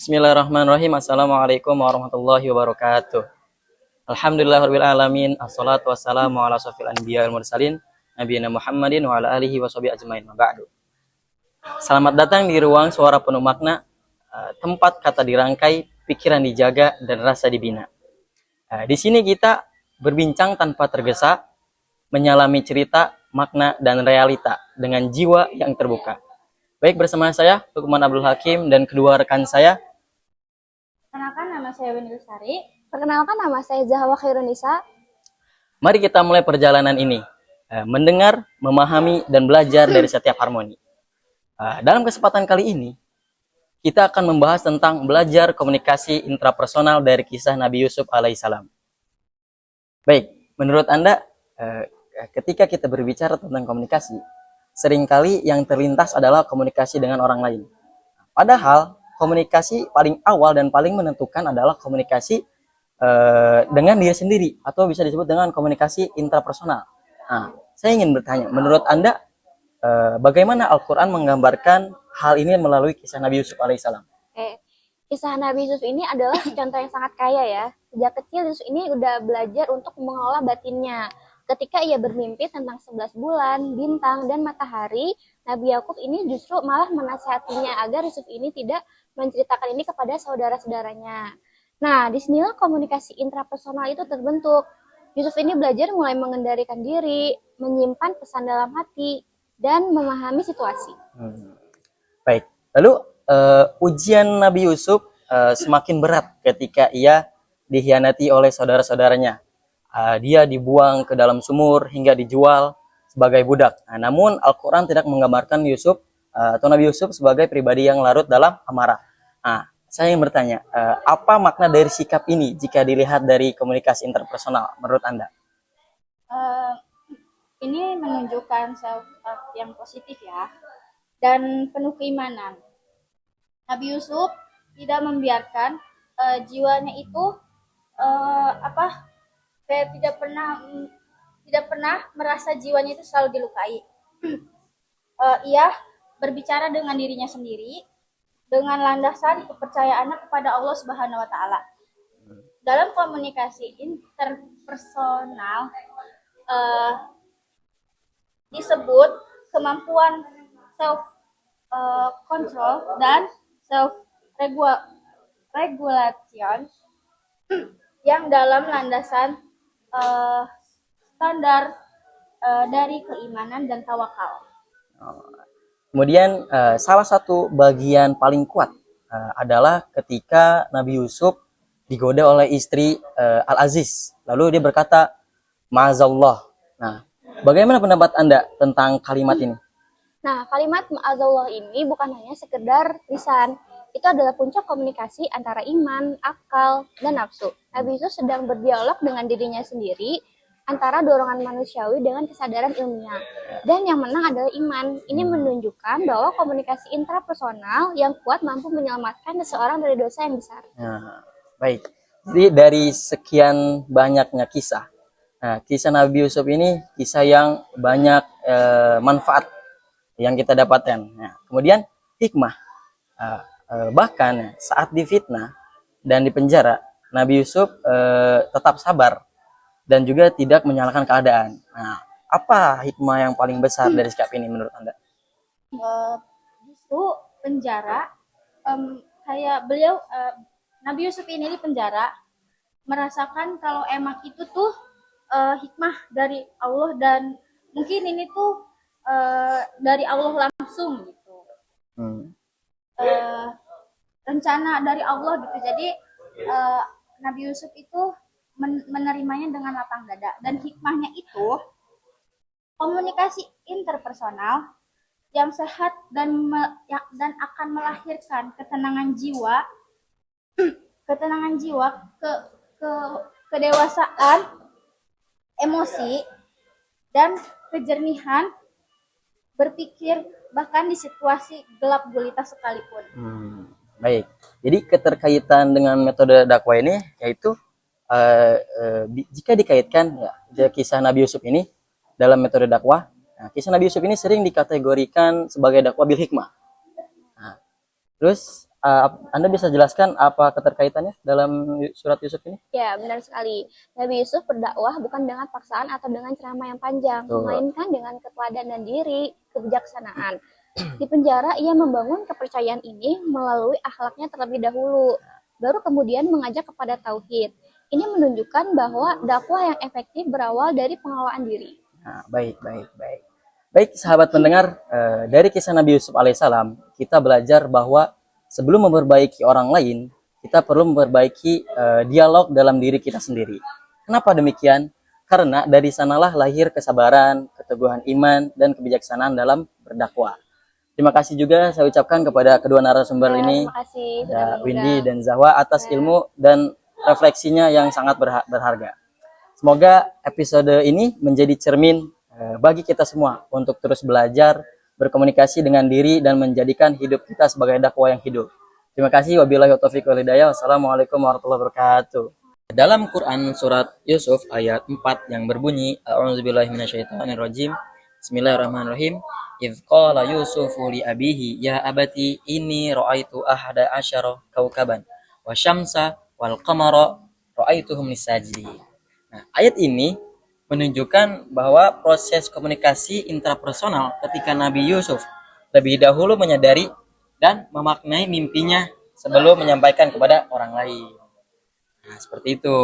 Bismillahirrahmanirrahim. Assalamualaikum warahmatullahi wabarakatuh. Alhamdulillahirabbil alamin. Assalatu wassalamu ala asyrofil anbiya wal mursalin nabiyina Muhammadin wa ala alihi washabihi ajmain. Ba'du. Selamat datang di ruang suara penuh makna, tempat kata dirangkai, pikiran dijaga dan rasa dibina. Di sini kita berbincang tanpa tergesa, menyalami cerita, makna dan realita dengan jiwa yang terbuka. Baik, bersama saya Lukman Abdul Hakim dan kedua rekan saya. Perkenalkan, nama saya Winnie Lestari. Perkenalkan, nama saya Zahwa Khairunisa. Mari kita mulai perjalanan ini, mendengar, memahami, dan belajar dari setiap harmoni. Dalam kesempatan kali ini, kita akan membahas tentang belajar komunikasi intrapersonal dari kisah Nabi Yusuf alaihissalam. Baik, menurut Anda, ketika kita berbicara tentang komunikasi, seringkali yang terlintas adalah komunikasi dengan orang lain. Padahal, komunikasi paling awal dan paling menentukan adalah komunikasi dengan diri sendiri, atau bisa disebut dengan komunikasi intrapersonal. Nah, saya ingin bertanya, menurut Anda, bagaimana Al-Quran menggambarkan hal ini melalui kisah Nabi Yusuf alaihissalam? Kisah Nabi Yusuf ini adalah contoh yang sangat kaya ya. Sejak kecil Yusuf ini udah belajar untuk mengelola batinnya. Ketika ia bermimpi tentang 11 bulan, bintang, dan matahari, Nabi Yakub ini justru malah menasihatinya agar Yusuf ini tidak menceritakan ini kepada saudara-saudaranya. Nah, disinilah komunikasi intrapersonal itu terbentuk. Yusuf ini belajar mulai mengendalikan diri, menyimpan pesan dalam hati, dan memahami situasi. Baik, lalu ujian Nabi Yusuf semakin berat ketika ia dikhianati oleh saudara-saudaranya. Dia dibuang ke dalam sumur hingga dijual sebagai budak. Namun Al-Quran tidak menggambarkan Yusuf atau Nabi Yusuf sebagai pribadi yang larut dalam amarah. Saya ingin bertanya, apa makna dari sikap ini jika dilihat dari komunikasi interpersonal menurut Anda? Ini menunjukkan self-love yang positif ya, dan penuh keimanan. Nabi Yusuf tidak membiarkan jiwanya itu kayak tidak pernah merasa jiwanya itu selalu dilukai. Ia berbicara dengan dirinya sendiri dengan landasan kepercayaannya kepada Allah Subhanahu wa taala. Dalam komunikasi interpersonal disebut kemampuan self control dan self regulation yang dalam landasan standar dari keimanan dan tawakal. Kemudian salah satu bagian paling kuat adalah ketika Nabi Yusuf digoda oleh istri Al-Aziz. Lalu dia berkata, Ma'azallah. Nah, bagaimana pendapat Anda tentang kalimat ini? Nah, kalimat Ma'azallah ini bukan hanya sekedar lisan. Itu adalah puncak komunikasi antara iman, akal, dan nafsu. Nabi Yusuf sedang berdialog dengan dirinya sendiri antara dorongan manusiawi dengan kesadaran ilmiah. Dan yang menang adalah iman. Ini menunjukkan bahwa komunikasi intrapersonal yang kuat mampu menyelamatkan seseorang dari dosa yang besar. Nah, baik. Jadi dari sekian banyaknya kisah, kisah Nabi Yusuf ini kisah yang banyak manfaat yang kita dapatkan. Nah, kemudian hikmah. Bahkan saat difitnah dan dipenjara, Nabi Yusuf tetap sabar dan juga tidak menyalahkan keadaan. Nah, apa hikmah yang paling besar dari sikap ini menurut Anda? Justru penjara, kayak beliau Nabi Yusuf ini di penjara merasakan kalau emang itu tuh hikmah dari Allah, dan mungkin ini tuh dari Allah langsung gitu. Rencana dari Allah gitu. Jadi Nabi Yusuf itu menerimanya dengan lapang dada, dan hikmahnya itu komunikasi interpersonal yang sehat dan akan melahirkan ketenangan jiwa, kedewasaan emosi, dan kejernihan berpikir bahkan di situasi gelap gulita sekalipun. Baik, jadi keterkaitan dengan metode dakwah ini yaitu jika dikaitkan kisah Nabi Yusuf ini dalam metode dakwah, kisah Nabi Yusuf ini sering dikategorikan sebagai dakwah bil hikmah. Terus Anda bisa jelaskan apa keterkaitannya dalam surat Yusuf ini? Ya, benar sekali. Nabi Yusuf berdakwah bukan dengan paksaan atau dengan ceramah yang panjang, Betul. melainkan dengan keteladanan diri, kebijaksanaan. Di penjara, ia membangun kepercayaan ini melalui akhlaknya terlebih dahulu, baru kemudian mengajak kepada tauhid. Ini menunjukkan bahwa dakwah yang efektif berawal dari pengelolaan diri. Nah, baik. Baik, sahabat pendengar, dari kisah Nabi Yusuf alaihissalam, kita belajar bahwa sebelum memperbaiki orang lain, kita perlu memperbaiki dialog dalam diri kita sendiri. Kenapa demikian? Karena dari sanalah lahir kesabaran, keteguhan iman, dan kebijaksanaan dalam berdakwah. Terima kasih juga saya ucapkan kepada kedua narasumber ini, Terima kasih sudah ada mengundang. Windy dan Zahwa, atas ilmu dan refleksinya yang sangat berharga. Semoga episode ini menjadi cermin bagi kita semua untuk terus belajar, berkomunikasi dengan diri, dan menjadikan hidup kita sebagai dakwah yang hidup. Terima kasih. Wabillahi taufiq wal hidayah. Wassalamualaikum warahmatullahi wabarakatuh. Dalam Quran surat Yusuf ayat 4 yang berbunyi, A'udzubillahi minasyaitonirrajim. Bismillahirrahmanirrahim. Idz qala Yusufu li abihi ya abati inni ra'aitu ahada asyara kaukaban wa syamsa wal qamara ra'aituhum lisajidin. Nah, ayat ini menunjukkan bahwa proses komunikasi intrapersonal ketika Nabi Yusuf lebih dahulu menyadari dan memaknai mimpinya sebelum menyampaikan kepada orang lain. Nah, seperti itu.